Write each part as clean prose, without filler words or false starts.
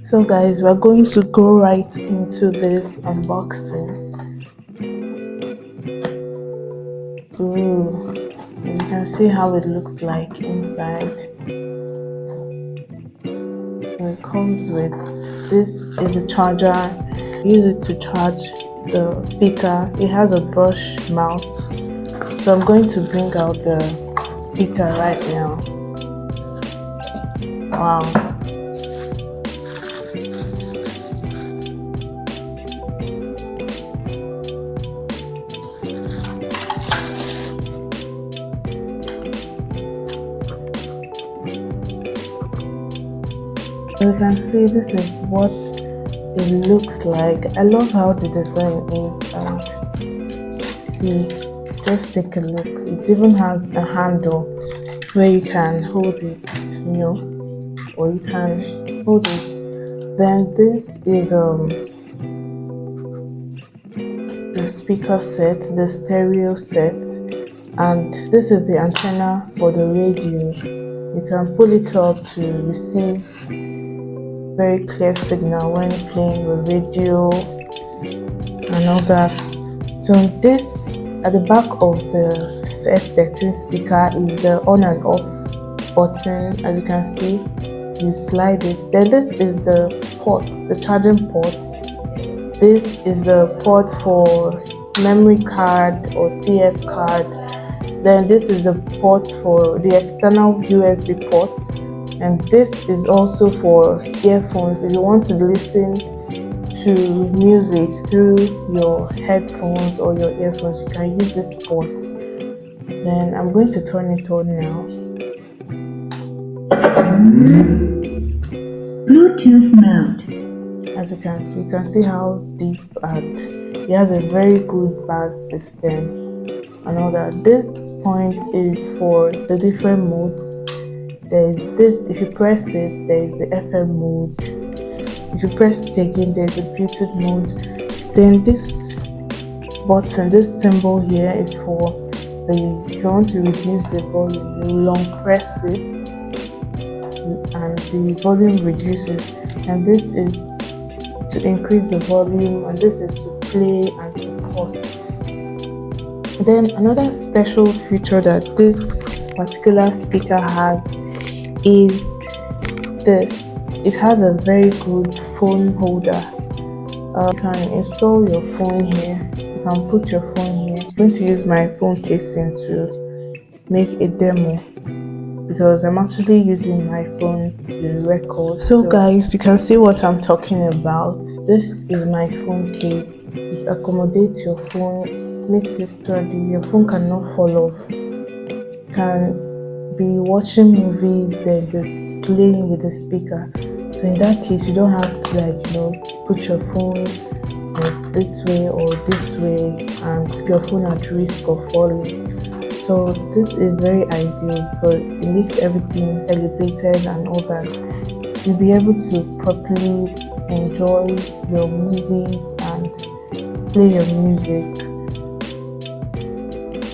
So guys, we're going to go right into this unboxing. Ooh, you can see how it looks like inside. It comes with, this is a charger. Use it to charge the speaker. It has a brush mount. So I'm going to bring out the speaker right now. Wow. You can see this is what it looks like. I love how the design is, and see, just take a look. It even has a handle where you can hold it, or you can hold it. Then this is the speaker set, the stereo set, and this is the antenna for the radio. You can pull it up to receive very clear signal when playing the radio and all that. So this, at the back of the F13 speaker, is the on and off button. As you can see, you slide it. Then this is the port, the charging port. This is the port for memory card or TF card. Then this is the port for the external USB port. And this is also for earphones. If you want to listen to music through your headphones or your earphones, you can use this port. Then I'm going to turn it on now. Bluetooth mode. As you can see how deep, and it has a very good bass system and all that. This point is for the different modes. There is this, if you press it, there is the FM mode. If you press it again, there is a Bluetooth mode. Then this button, this symbol here, is for if you want to reduce the volume, you long press it and the volume reduces. And this is to increase the volume, and this is to play and to pause. Then another special feature that this particular speaker has is this. It has a very good phone holder. You can install your phone here. You can put your phone here. I'm going to use my phone casing to make a demo because I'm actually using my phone to record. So guys, you can see what I'm talking about. This is my phone case. It accommodates your phone. It makes it sturdy. Your phone cannot fall off. You can be watching movies, then be playing with the speaker. So in that case, you don't have to put your phone this way or this way and put your phone at risk of falling. So this is very ideal because it makes everything elevated and all that. You'll be able to properly enjoy your movies and play your music.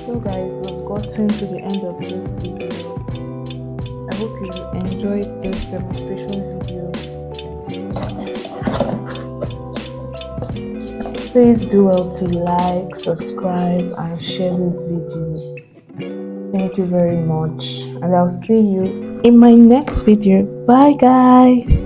So guys, we've gotten to the end of this video. I hope you enjoyed this demonstration video. Please do well to like, subscribe and share this video. Thank you very much, and I'll see you in my next video. Bye guys.